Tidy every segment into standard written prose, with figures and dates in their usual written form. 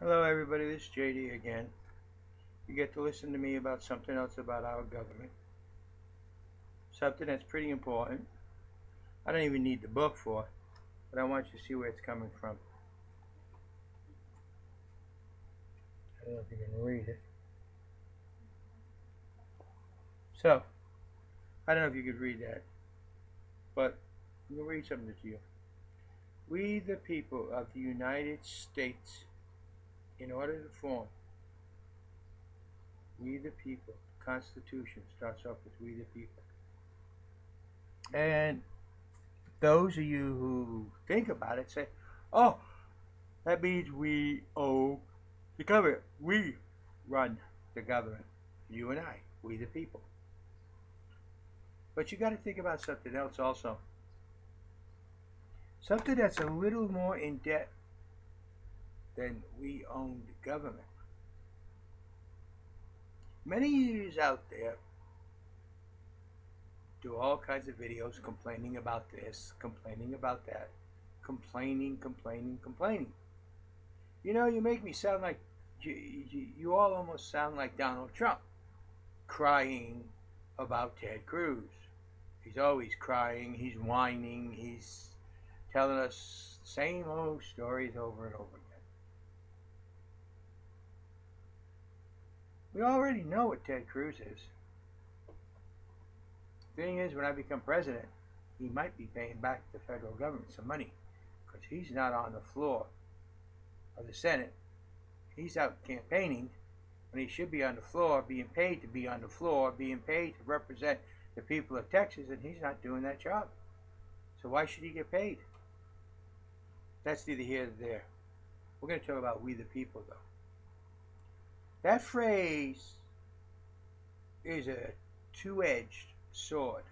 Hello everybody, this is JD again. You get to listen to me about something else about our government. Something that's pretty important. I don't even need the book for it, but I want you to see where it's coming from. I don't know if you can read it. So, I don't know if you could read that, but I'm going to read something to you. We, the people of the United States, in order to form, we the people, the Constitution starts off with we the people. And those of you who think about it say, oh, that means we owe the government. We run the government. You and I, we the people. But you got to think about something else also. Something that's a little more in depth than we own the government. Many users out there do all kinds of videos complaining about this, complaining about that, complaining. You know, you make me sound like, you all almost sound like Donald Trump, crying about Ted Cruz. He's always crying, he's whining, he's telling us the same old stories over and over again. We already know what Ted Cruz is. The thing is, when I become president, he might be paying back the federal government some money because he's not on the floor of the Senate. He's out campaigning when he should be on the floor, being paid to be on the floor, being paid to represent the people of Texas, and he's not doing that job. So why should he get paid? That's neither here nor there. We're going to talk about we the people, though. That phrase is a two-edged sword.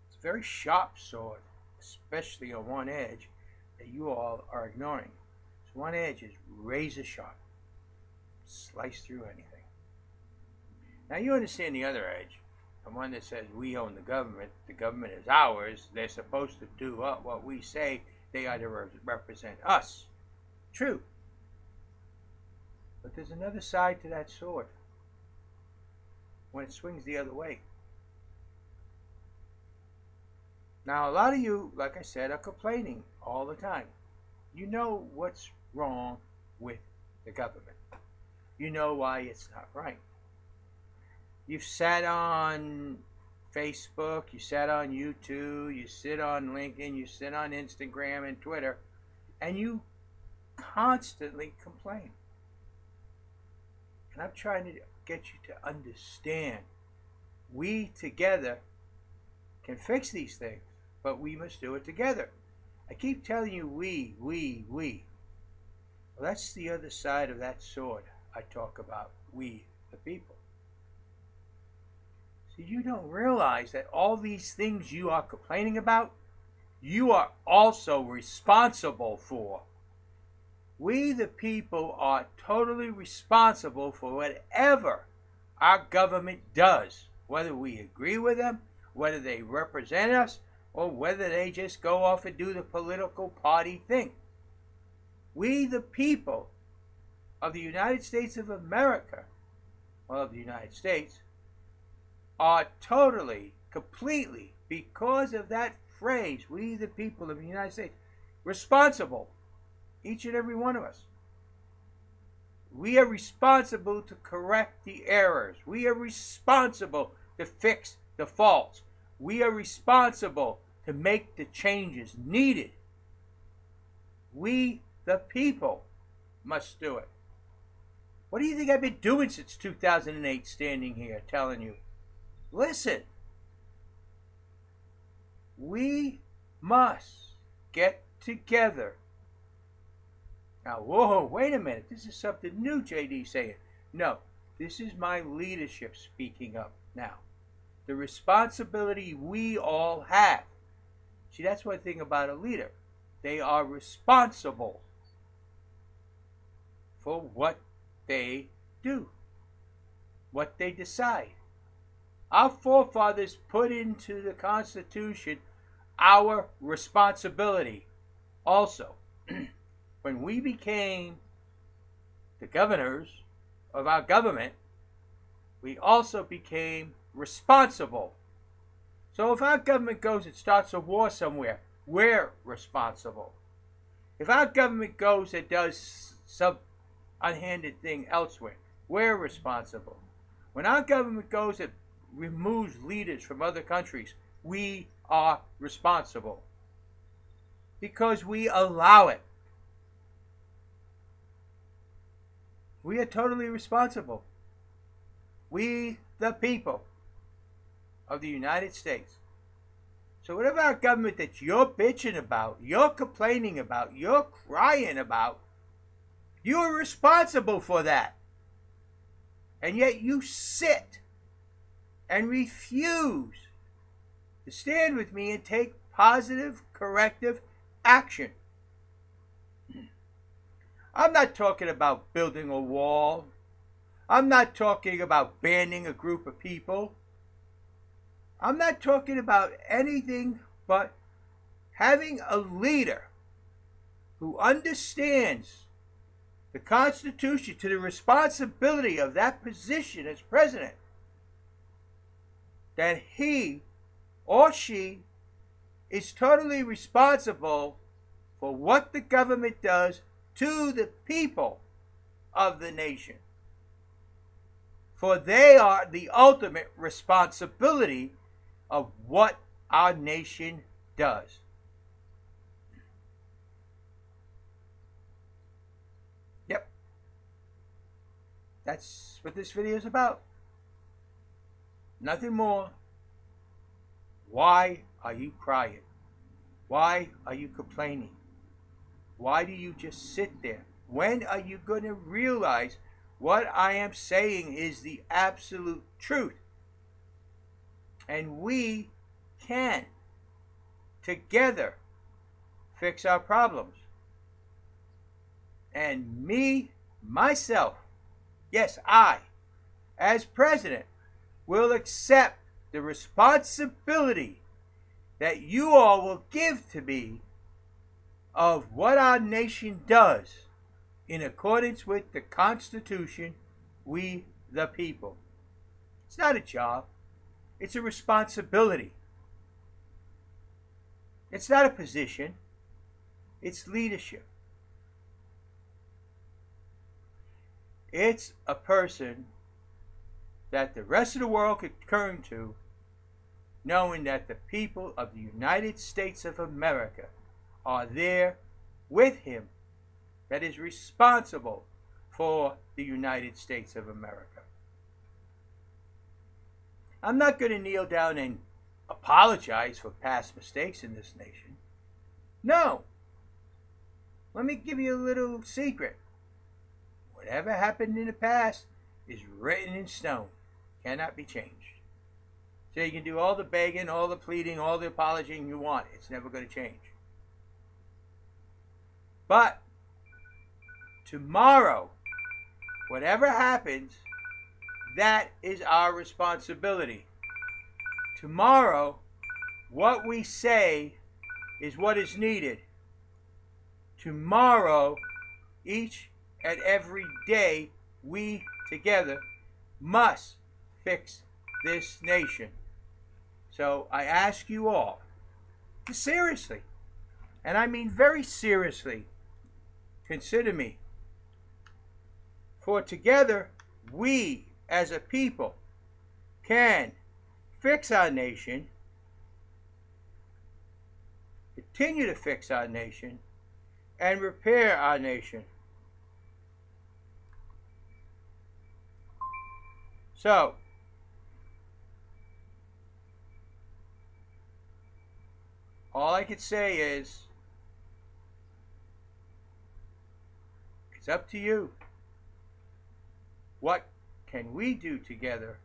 It's a very sharp sword, especially on one edge that you all are ignoring. So one edge is razor sharp, slice through anything. Now you understand the other edge, the one that says we own the government is ours, they're supposed to do what we say, they are to represent us. True. But there's another side to that sword when it swings the other way. Now, a lot of you, like I said, are complaining all the time. You know what's wrong with the government. You know why it's not right. You've sat on Facebook, you sat on YouTube, you sit on LinkedIn, you sit on Instagram and Twitter, and you constantly complain. And I'm trying to get you to understand we together can fix these things, but we must do it together. I keep telling you we. Well, that's the other side of that sword I talk about, we the people. So you don't realize that all these things you are complaining about, you are also responsible for. We the people are totally responsible for whatever our government does, whether we agree with them, whether they represent us, or whether they just go off and do the political party thing. We the people of the United States of America, well, of the United States, are totally, completely, because of that phrase, we the people of the United States, responsible. Each and every one of us. We are responsible to correct the errors. We are responsible to fix the faults. We are responsible to make the changes needed. We, the people, must do it. What do you think I've been doing since 2008, standing here telling you? Listen. We must get together. Now, whoa, wait a minute. This is something new, JD saying. No, this is my leadership speaking up now. The responsibility we all have. See, that's one thing about a leader. They are responsible for what they do, what they decide. Our forefathers put into the Constitution our responsibility also. when we became the governors of our government, we also became responsible. So if our government goes and starts a war somewhere, we're responsible. If our government goes and does some unhanded thing elsewhere, we're responsible. When our government goes and removes leaders from other countries, we are responsible. Because we allow it. We are totally responsible. We, the people of the United States. So whatever our government that you're bitching about, you're complaining about, you're crying about, you are responsible for that. And yet you sit and refuse to stand with me and take positive, corrective action. I'm not talking about building a wall. I'm not talking about banning a group of people. I'm not talking about anything but having a leader who understands the Constitution to the responsibility of that position as president, that he or she is totally responsible for what the government does to the people of the nation. For they are the ultimate responsibility of what our nation does. Yep. That's what this video is about. Nothing more. Why are you crying? Why are you complaining? Why do you just sit there? When are you going to realize what I am saying is the absolute truth? And we can together fix our problems. And me, myself, yes, I, as president, will accept the responsibility that you all will give to me of what our nation does in accordance with the Constitution, we the people. It's not a job. It's a responsibility. It's not a position. It's leadership. It's a person that the rest of the world could turn to, knowing that the people of the United States of America are there with him, that is responsible for the United States of America. I'm not going to kneel down and apologize for past mistakes in this nation. No. Let me give you a little secret. Whatever happened in the past is written in stone. Cannot be changed. So you can do all the begging, all the pleading, all the apologizing you want. It's never going to change. But tomorrow, whatever happens, that is our responsibility. Tomorrow, what we say is what is needed. Tomorrow, each and every day, we together must fix this nation. So I ask you all to seriously, and I mean very seriously, consider me. For together, we as a people can fix our nation, continue to fix our nation, and repair our nation. So, all I could say is, it's up to you. What can we do together?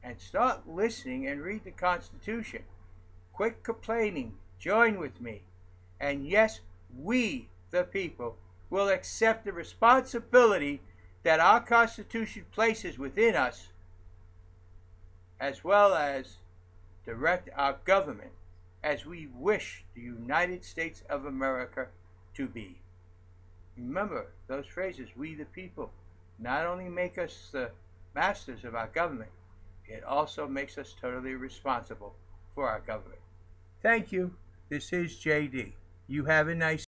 And start listening and read the Constitution. Quit complaining. Join with me. And yes, we, the people, will accept the responsibility that our Constitution places within us, as well as direct our government as we wish the United States of America to be. Remember, those phrases, we the people, not only make us the masters of our government, it also makes us totally responsible for our government. Thank you. This is JD. You have a nice